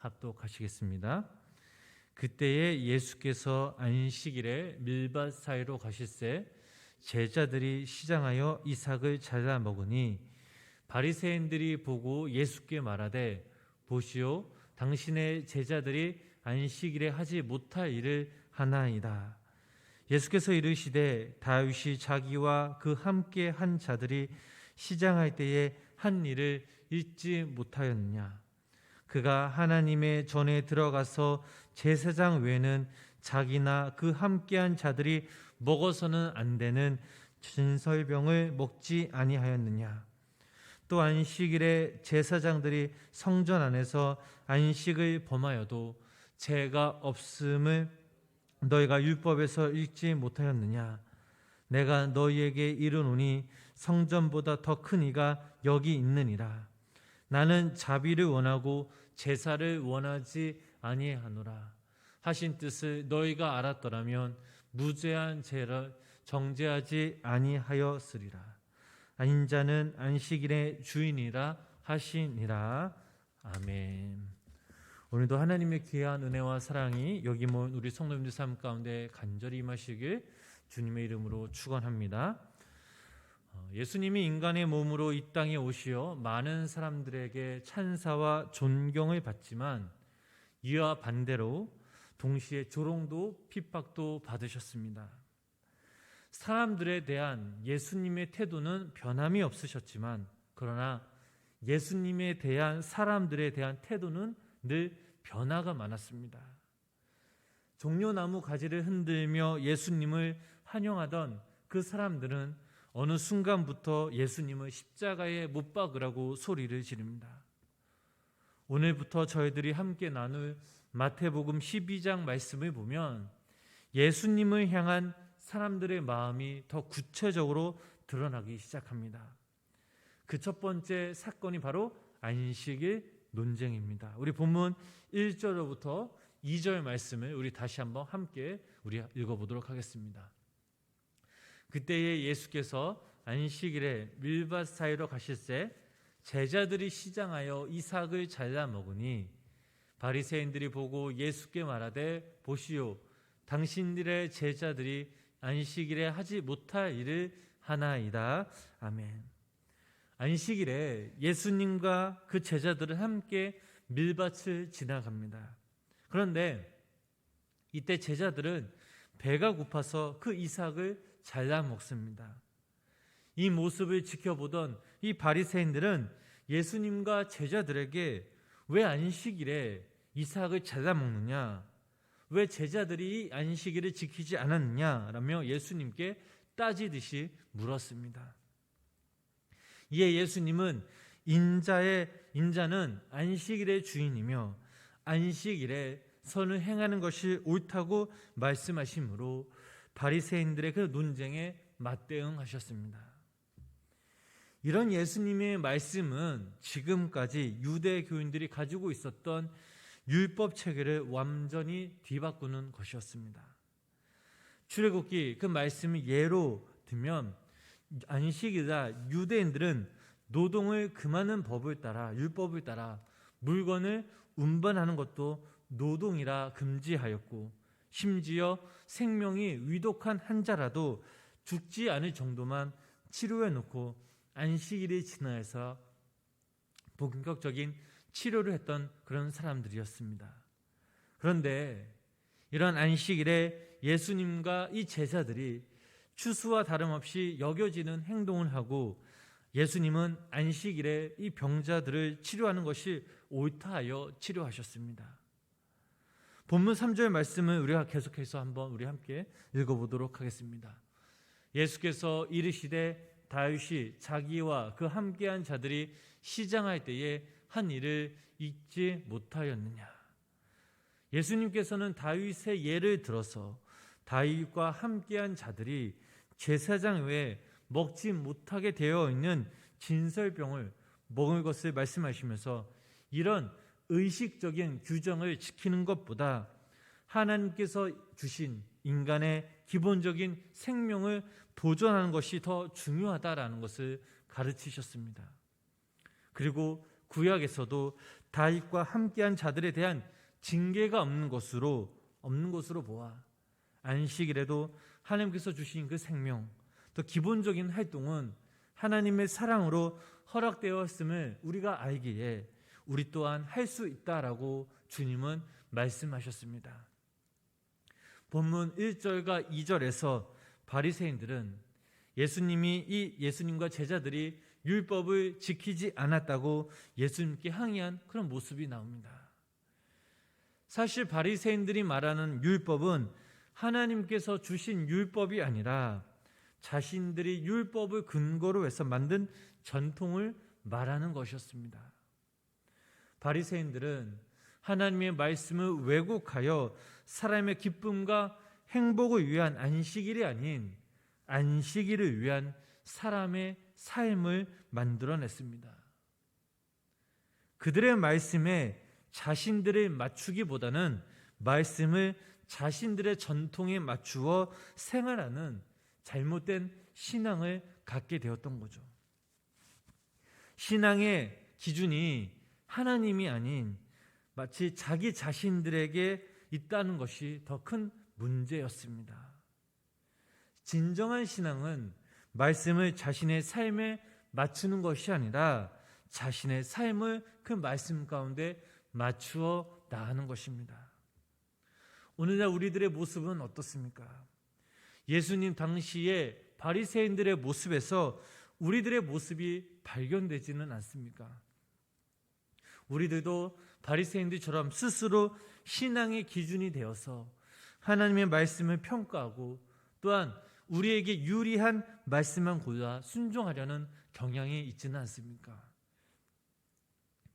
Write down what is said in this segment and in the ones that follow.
합독하시겠습니다. 그때에 예수께서 안식일에 밀밭 사이로 가실새 제자들이 시장하여 이삭을 잘라 먹으니 바리새인들이 보고 예수께 말하되 보시오 당신의 제자들이 안식일에 하지 못할 일을 하나이다. 예수께서 이르시되 다윗이 자기와 그 함께 한 자들이 시장할 때에 한 일을 잊지 못하였느냐. 그가 하나님의 전에 들어가서 제사장 외에는 자기나 그 함께한 자들이 먹어서는 안 되는 진설병을 먹지 아니하였느냐. 또 안식일에 제사장들이 성전 안에서 안식을 범하여도 죄가 없음을 너희가 율법에서 읽지 못하였느냐. 내가 너희에게 이르노니 성전보다 더 큰 이가 여기 있느니라. 나는 자비를 원하고 제사를 원하지 아니하노라 하신 뜻을 너희가 알았더라면 무죄한 죄를 정죄하지 아니하였으리라. 인자는 안식일의 주인이라 하시니라. 아멘. 오늘도 하나님의 귀한 은혜와 사랑이 여기 모인 우리 성도님들 삶 가운데 간절히 임하시길 주님의 이름으로 축원합니다. 예수님이 인간의 몸으로 이 땅에 오시어 많은 사람들에게 찬사와 존경을 받지만 이와 반대로 동시에 조롱도 핍박도 받으셨습니다. 사람들에 대한 예수님의 태도는 변함이 없으셨지만 그러나 예수님에 대한 사람들에 대한 태도는 늘 변화가 많았습니다. 종려나무 가지를 흔들며 예수님을 환영하던 그 사람들은 어느 순간부터 예수님을 십자가에 못 박으라고 소리를 지릅니다. 오늘부터 저희들이 함께 나눌 마태복음 12장 말씀을 보면 예수님을 향한 사람들의 마음이 더 구체적으로 드러나기 시작합니다. 그 첫 번째 사건이 바로 안식일 논쟁입니다. 우리 본문 1절로부터 2절 말씀을 우리 다시 한번 함께 우리 읽어보도록 하겠습니다. 그때에 예수께서 안식일에 밀밭 사이로 가실새 제자들이 시장하여 이삭을 잘라 먹으니 바리새인들이 보고 예수께 말하되 보시오 당신들의 제자들이 안식일에 하지 못할 일을 하나이다. 아멘. 안식일에 예수님과 그 제자들은 함께 밀밭을 지나갑니다. 그런데 이때 제자들은 배가 고파서 그 이삭을 잘라 먹습니다. 이 모습을 지켜보던 이 바리새인들은 예수님과 제자들에게 왜 안식일에 이삭을 잘라 먹느냐, 왜 제자들이 안식일을 지키지 않았느냐라며 예수님께 따지듯이 물었습니다. 이에 예수님은 인자는 안식일의 주인이며 안식일에 선을 행하는 것이 옳다고 말씀하시므로 바리새인들의 그 논쟁에 맞대응하셨습니다. 이런 예수님의 말씀은 지금까지 유대 교인들이 가지고 있었던 율법 체계를 완전히 뒤바꾸는 것이었습니다. 출애굽기 그 말씀을 예로 들면 안식일이다 유대인들은 노동을 금하는 법을 따라 율법을 따라 물건을 운반하는 것도 노동이라 금지하였고 심지어 생명이 위독한 환자라도 죽지 않을 정도만 치료해 놓고 안식일이 지나서 본격적인 치료를 했던 그런 사람들이었습니다. 그런데 이런 안식일에 예수님과 이 제자들이 추수와 다름없이 여겨지는 행동을 하고 예수님은 안식일에 이 병자들을 치료하는 것이 옳다 하여 치료하셨습니다. 본문 3절 말씀을 우리가 계속해서 한번 우리 함께 읽어보도록 하겠습니다. 예수께서 이르시되 다윗이 자기와 그 함께한 자들이 시장할 때에 한 일을 잊지 못하였느냐. 예수님께서는 다윗의 예를 들어서 다윗과 함께한 자들이 제사장 외에 먹지 못하게 되어 있는 진설병을 먹을 것을 말씀하시면서 이런 의식적인 규정을 지키는 것보다 하나님께서 주신 인간의 기본적인 생명을 보존하는 것이 더 중요하다라는 것을 가르치셨습니다. 그리고 구약에서도 다윗과 함께한 자들에 대한 징계가 없는 것으로 보아 안식일에도 하나님께서 주신 그 생명, 또 기본적인 활동은 하나님의 사랑으로 허락되었음을 우리가 알기에 우리 또한 할 수 있다라고 주님은 말씀하셨습니다. 본문 1절과 2절에서 바리새인들은 예수님과 제자들이 율법을 지키지 않았다고 예수님께 항의한 그런 모습이 나옵니다. 사실 바리새인들이 말하는 율법은 하나님께서 주신 율법이 아니라 자신들이 율법을 근거로 해서 만든 전통을 말하는 것이었습니다. 바리새인들은 하나님의 말씀을 왜곡하여 사람의 기쁨과 행복을 위한 안식일이 아닌 안식일을 위한 사람의 삶을 만들어냈습니다. 그들의 말씀에 자신들을 맞추기보다는 말씀을 자신들의 전통에 맞추어 생활하는 잘못된 신앙을 갖게 되었던 거죠. 신앙의 기준이 하나님이 아닌 마치 자기 자신들에게 있다는 것이 더 큰 문제였습니다. 진정한 신앙은 말씀을 자신의 삶에 맞추는 것이 아니라 자신의 삶을 그 말씀 가운데 맞추어 나가는 것입니다. 오늘날 우리들의 모습은 어떻습니까? 예수님 당시에 바리새인들의 모습에서 우리들의 모습이 발견되지는 않습니까? 우리들도 바리새인들처럼 스스로 신앙의 기준이 되어서 하나님의 말씀을 평가하고 또한 우리에게 유리한 말씀만 골라 순종하려는 경향이 있지는 않습니까?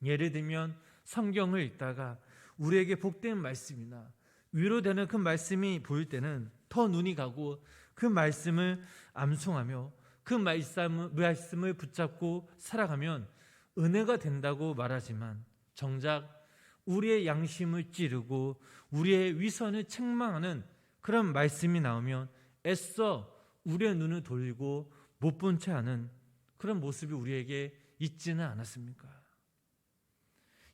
예를 들면 성경을 읽다가 우리에게 복된 말씀이나 위로되는 그 말씀이 보일 때는 더 눈이 가고 그 말씀을 암송하며 그 말씀을 붙잡고 살아가면 은혜가 된다고 말하지만 정작 우리의 양심을 찌르고 우리의 위선을 책망하는 그런 말씀이 나오면 애써 우리의 눈을 돌리고 못 본 채 하는 그런 모습이 우리에게 있지는 않았습니까?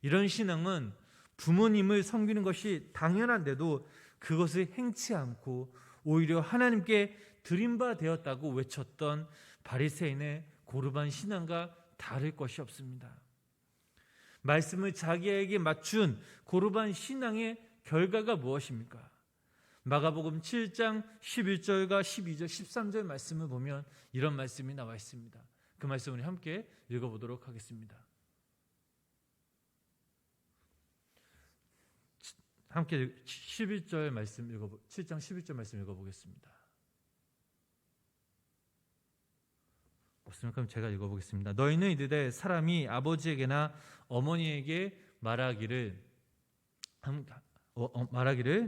이런 신앙은 부모님을 섬기는 것이 당연한데도 그것을 행치 않고 오히려 하나님께 드림바 되었다고 외쳤던 바리새인의 고르반 신앙과 다를 것이 없습니다. 말씀을 자기에게 맞춘 고르반 신앙의 결과가 무엇입니까? 마가복음 7장 11절과 12절, 13절 말씀을 보면 이런 말씀이 나와 있습니다. 그 말씀을 우리 함께 읽어보도록 하겠습니다. 함께 11절 말씀 7장 11절 말씀 읽어보겠습니다. 없으면 그럼 제가 읽어보겠습니다. 너희는 이르되 사람이 아버지에게나 어머니에게 말하기를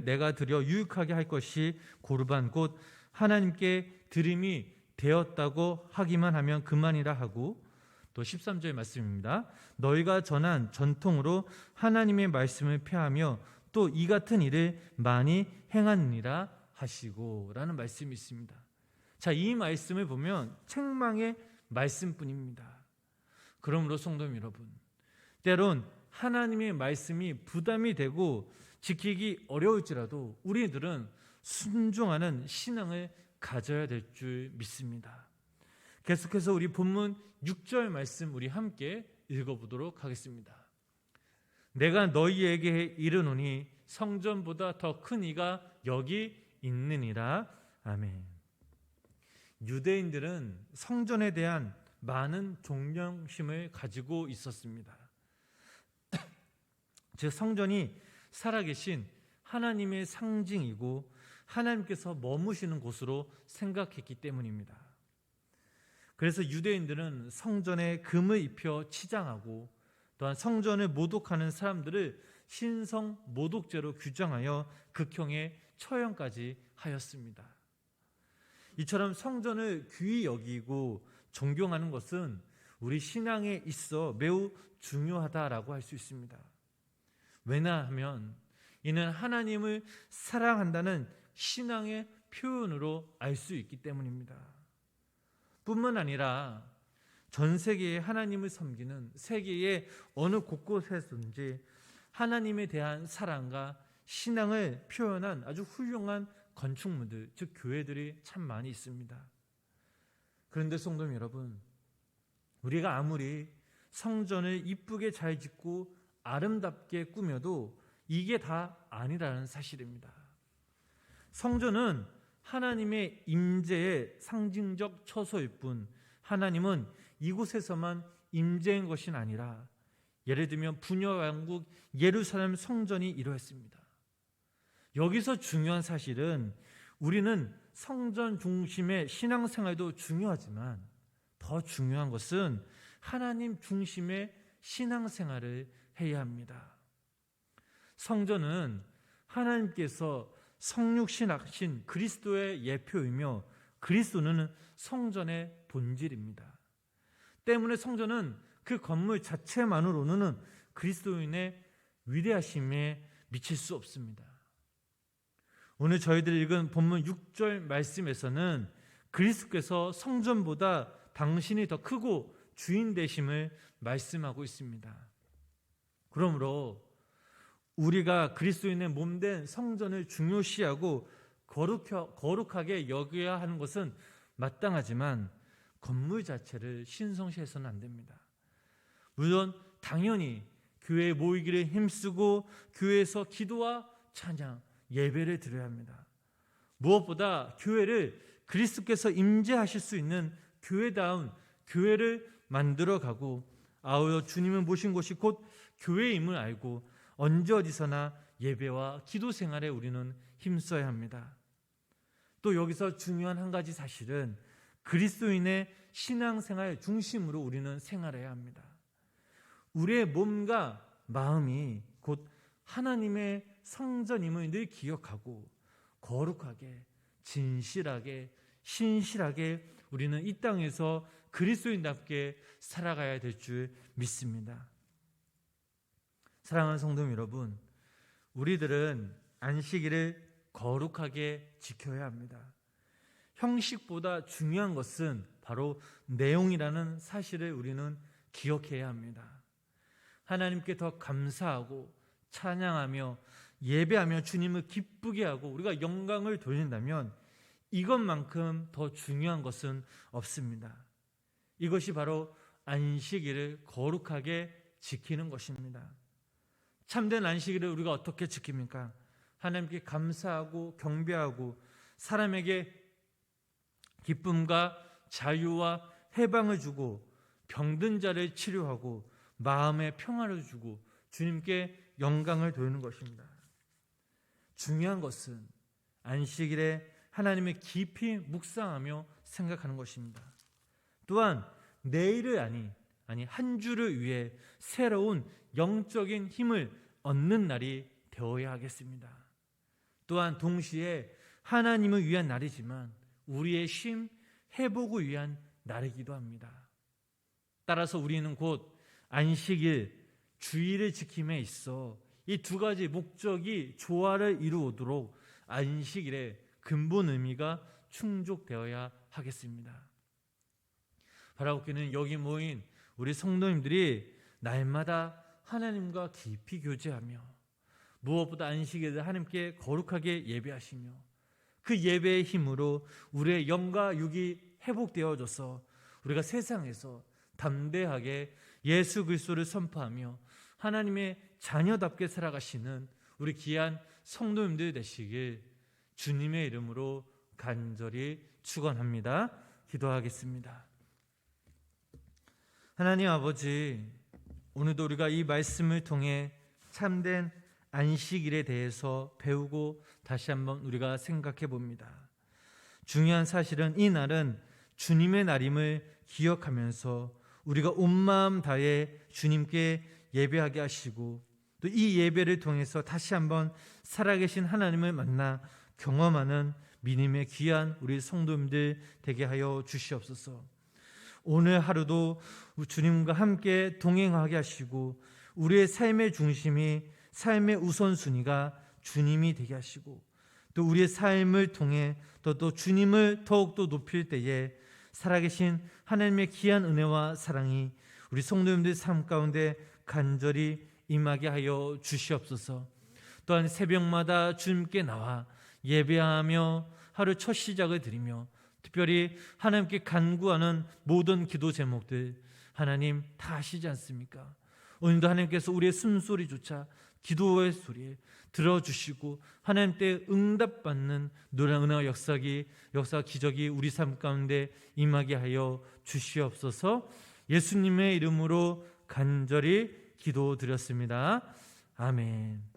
내가 드려 유익하게 할 것이 고르반 곧 하나님께 드림이 되었다고 하기만 하면 그만이라 하고, 또 13절 말씀입니다. 너희가 전한 전통으로 하나님의 말씀을 폐하며 또 이 같은 일을 많이 행하느니라 하시고 라는 말씀이 있습니다. 자, 이 말씀을 보면 책망의 말씀뿐입니다. 그러므로 성도 여러분, 때론 하나님의 말씀이 부담이 되고 지키기 어려울지라도 우리들은 순종하는 신앙을 가져야 될 줄 믿습니다. 계속해서 우리 본문 6절 말씀 우리 함께 읽어보도록 하겠습니다. 내가 너희에게 이르노니 성전보다 더 큰 이가 여기 있느니라. 아멘. 유대인들은 성전에 대한 많은 존경심을 가지고 있었습니다. 즉 성전이 살아계신 하나님의 상징이고 하나님께서 머무시는 곳으로 생각했기 때문입니다. 그래서 유대인들은 성전에 금을 입혀 치장하고 또한 성전을 모독하는 사람들을 신성 모독죄로 규정하여 극형의 처형까지 하였습니다. 이처럼 성전을 귀히 여기고 존경하는 것은 우리 신앙에 있어 매우 중요하다라고 할 수 있습니다. 왜냐하면 이는 하나님을 사랑한다는 신앙의 표현으로 알 수 있기 때문입니다. 뿐만 아니라 전 세계에 하나님을 섬기는 세계의 어느 곳곳에서든지 하나님에 대한 사랑과 신앙을 표현한 아주 훌륭한 건축물들, 즉 교회들이 참 많이 있습니다. 그런데 성도 여러분, 우리가 아무리 성전을 이쁘게 잘 짓고 아름답게 꾸며도 이게 다 아니라는 사실입니다. 성전은 하나님의 임재의 상징적 처소일 뿐 하나님은 이곳에서만 임재한 것이 아니라 예를 들면 분야 왕국 예루살렘 성전이 이러했습니다. 여기서 중요한 사실은 우리는 성전 중심의 신앙생활도 중요하지만 더 중요한 것은 하나님 중심의 신앙생활을 해야 합니다. 성전은 하나님께서 성육신하신 그리스도의 예표이며 그리스도는 성전의 본질입니다. 때문에 성전은 그 건물 자체만으로는 그리스도인의 위대하심에 미칠 수 없습니다. 오늘 저희들이 읽은 본문 6절 말씀에서는 그리스도께서 성전보다 당신이 더 크고 주인 되심을 말씀하고 있습니다. 그러므로 우리가 그리스도인의 몸된 성전을 중요시하고 거룩하게 여겨야 하는 것은 마땅하지만 건물 자체를 신성시해서는 안 됩니다. 물론 당연히 교회에 모이기를 힘쓰고 교회에서 기도와 찬양, 예배를 드려야 합니다. 무엇보다 교회를 그리스도께서 임재하실 수 있는 교회다운 교회를 만들어가고 아울러 주님을 모신 곳이 곧 교회임을 알고 언제 어디서나 예배와 기도 생활에 우리는 힘써야 합니다. 또 여기서 중요한 한 가지 사실은 그리스도인의 신앙생활 중심으로 우리는 생활해야 합니다. 우리의 몸과 마음이 곧 하나님의 성전임을 늘 기억하고 거룩하게, 진실하게, 신실하게 우리는 이 땅에서 그리스도인답게 살아가야 될 줄 믿습니다. 사랑하는 성도 여러분, 우리들은 안식일을 거룩하게 지켜야 합니다. 형식보다 중요한 것은 바로 내용이라는 사실을 우리는 기억해야 합니다. 하나님께 더 감사하고 찬양하며 예배하며 주님을 기쁘게 하고 우리가 영광을 돌린다면 이것만큼 더 중요한 것은 없습니다. 이것이 바로 안식일을 거룩하게 지키는 것입니다. 참된 안식일을 우리가 어떻게 지킵니까? 하나님께 감사하고 경배하고 사람에게 기쁨과 자유와 해방을 주고 병든 자를 치료하고 마음의 평화를 주고 주님께 영광을 돌리는 것입니다. 중요한 것은 안식일에 하나님을 깊이 묵상하며 생각하는 것입니다. 또한 내일을 아니 한 주를 위해 새로운 영적인 힘을 얻는 날이 되어야 하겠습니다. 또한 동시에 하나님을 위한 날이지만 우리의 쉼, 회복을 위한 날이기도 합니다. 따라서 우리는 곧 안식일, 주일을 지킴에 있어 이 두 가지 목적이 조화를 이루도록 안식일의 근본 의미가 충족되어야 하겠습니다. 바라옵기는 여기 모인 우리 성도님들이 날마다 하나님과 깊이 교제하며 무엇보다 안식일을 하나님께 거룩하게 예배하시며 그 예배의 힘으로 우리의 영과 육이 회복되어져서 우리가 세상에서 담대하게 예수 그리스도를 선포하며 하나님의 자녀답게 살아가시는 우리 귀한 성도님들 되시길 주님의 이름으로 간절히 축원합니다. 기도하겠습니다. 하나님 아버지, 오늘도 우리가 이 말씀을 통해 참된 안식일에 대해서 배우고 다시 한번 우리가 생각해 봅니다. 중요한 사실은 이 날은 주님의 날임을 기억하면서 우리가 온 마음 다해 주님께 예배하게 하시고 또 이 예배를 통해서 다시 한번 살아계신 하나님을 만나 경험하는 믿음의 귀한 우리 성도님들 되게 하여 주시옵소서. 오늘 하루도 주님과 함께 동행하게 하시고 우리의 삶의 중심이 삶의 우선순위가 주님이 되게 하시고 또 우리의 삶을 통해 또 주님을 더욱더 높일 때에 살아계신 하나님의 귀한 은혜와 사랑이 우리 성도님들의 삶 가운데 간절히 임하게 하여 주시옵소서. 또한 새벽마다 주님께 나와 예배하며 하루 첫 시작을 드리며 특별히 하나님께 간구하는 모든 기도 제목들 하나님 다 아시지 않습니까? 오늘도 하나님께서 우리의 숨소리조차 기도의 소리에 들어주시고 하나님 때 응답받는 놀라운 은혜와 역사 기적이 우리 삶 가운데 임하게 하여 주시옵소서. 예수님의 이름으로 간절히 기도드렸습니다. 아멘.